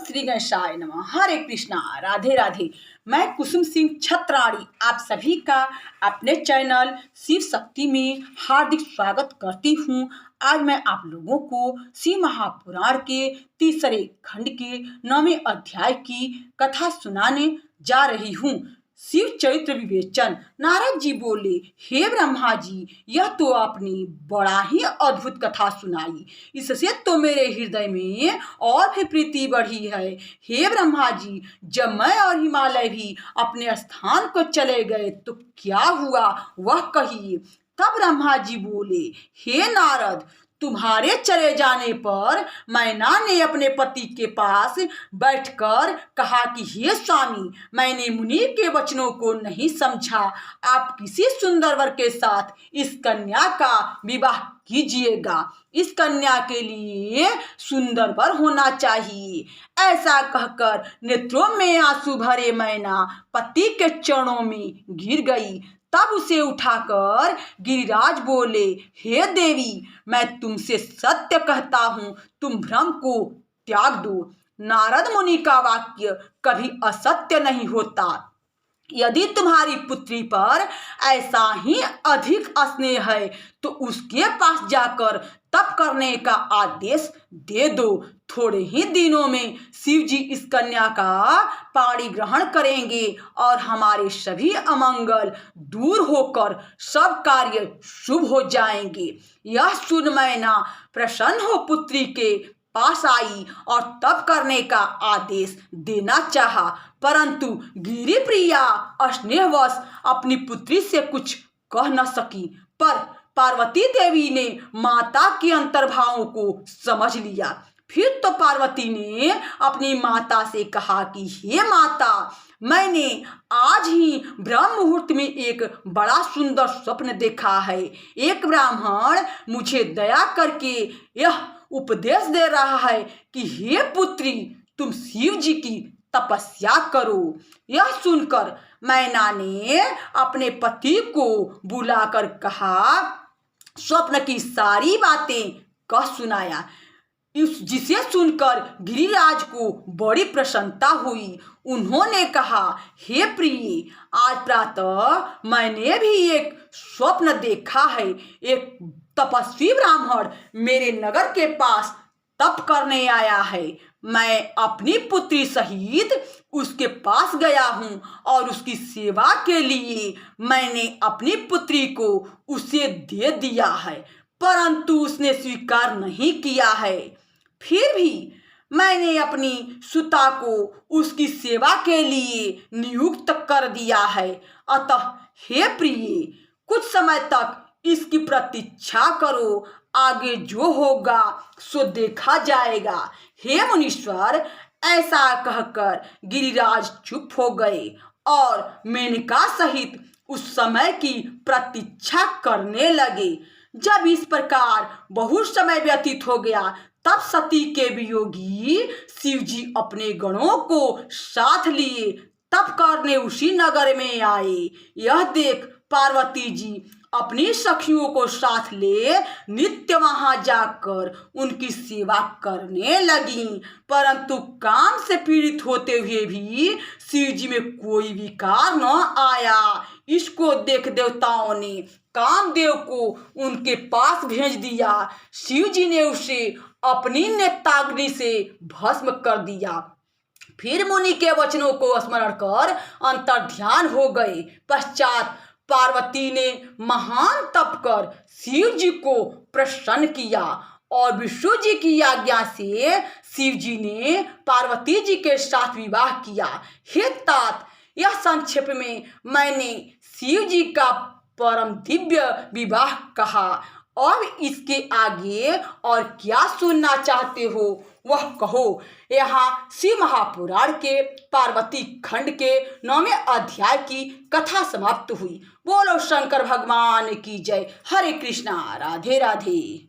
श्री गणेशाय नमः। हरे कृष्णा, राधे राधे। मैं कुसुम सिंह छत्राणी आप सभी का अपने चैनल शिव शक्ति में हार्दिक स्वागत करती हूँ। आज मैं आप लोगों को शिव महापुराण के तीसरे खंड के 9वें अध्याय की कथा सुनाने जा रही हूँ। शिव चरित्र विवेचन। नारद जी बोले, हे ब्रह्मा जी, यह तो आपने बड़ा ही अद्भुत कथा सुनाई। इससे तो मेरे हृदय में और भी प्रीति बढ़ी है। हे ब्रह्मा जी, जब मैं और हिमालय भी अपने स्थान को चले गए तो क्या हुआ वह कहिए। तब ब्रह्मा जी बोले, हे नारद, तुम्हारे चले जाने पर मैना ने अपने पति के पास बैठकर कहा कि हे स्वामी, मैंने मुनि के वचनों को नहीं समझा। आप किसी सुंदर वर के साथ इस कन्या का विवाह कीजिएगा। इस कन्या के लिए सुंदर वर होना चाहिए। ऐसा कहकर नेत्रों में आंसू भरे मैना पति के चरणों में गिर गई। तब उसे उठाकर गिरिराज बोले, हे देवी, मैं तुमसे सत्य कहता हूँ, तुम भ्रम को त्याग दो। नारद मुनि का वाक्य कभी असत्य नहीं होता। यदि तुम्हारी पुत्री पर ऐसा ही अधिक स्नेह है तो उसके पास जाकर तप करने का आदेश दे दो। थोड़े ही दिनों में शिव जी इस कन्या का पाणी ग्रहण करेंगे और हमारे सभी अमंगल दूर होकर सब कार्य शुभ हो जाएंगे। यह सुन मैना प्रसन्न हो पुत्री के पास आई और तप करने का आदेश देना चाहा, परंतु गिरि प्रिया स्नेहवश अपनी पुत्री से कुछ कह न सकी। पर पार्वती देवी ने माता के अंतर्भावों को समझ लिया। फिर तो पार्वती ने अपनी माता से कहा कि हे माता, मैंने आज ही ब्रह्म मुहूर्त में एक बड़ा सुंदर स्वप्न देखा है। एक ब्राह्मण मुझे दया करके यह उपदेश दे रहा है कि हे पुत्री, तुम शिव जी की तपस्या करो। यह सुनकर मैना ने अपने पति को बुलाकर कहा, स्वप्न की सारी बातें कह सुनाया। जिसे सुनकर गिरिराज को बड़ी प्रसन्नता हुई। उन्होंने कहा, हे प्रिय, आज प्रातः मैंने भी एक स्वप्न देखा है। एक तपस्वी ब्राह्मण मेरे नगर के पास तप करने आया है। मैं अपनी पुत्री सहित उसके पास गया हूँ और उसकी सेवा के लिए मैंने अपनी पुत्री को उसे दे दिया है, परंतु उसने स्वीकार नहीं किया है। फिर भी मैंने अपनी सुता को उसकी सेवा के लिए नियुक्त कर दिया है। अतः हे प्रिय, कुछ समय तक इसकी प्रतीक्षा करो, आगे जो होगा सो देखा जाएगा। हे मुनीश्वर, ऐसा कहकर गिरिराज चुप हो गए और मेनका सहित उस समय की प्रतीक्षा करने लगे। जब इस प्रकार बहुत समय व्यतीत हो गया, तब सती के वियोगी शिव जी अपने गणों को साथ लिए तप करने उसी नगर में आए। यह देख पार्वती जी अपनी सखियों को साथ ले नित्य वहां जाकर उनकी सेवा करने लगी, परंतु काम से पीड़ित होते हुए भी शिव जी में कोई विकार न आया। इसको देख देवताओं ने कामदेव को उनके पास भेज दिया। शिव जी ने उसे अपनी नेत्राग्नि से भस्म कर दिया। फिर मुनि के वचनों को स्मरण कर अंतर्ध्यान हो गए। पश्चात पार्वती ने महान तप कर शिव जी को प्रसन्न किया और विष्णु जी की आज्ञा से शिव जी ने पार्वती जी के साथ विवाह किया। हे तात, यह संक्षेप में मैंने शिव जी का परम दिव्य विवाह कहा। और इसके आगे और क्या सुनना चाहते हो वह कहो। यहाँ शिव महापुराण के पार्वती खंड के 9वें अध्याय की कथा समाप्त हुई। बोलो शंकर भगवान की जय। हरे कृष्णा, राधे राधे।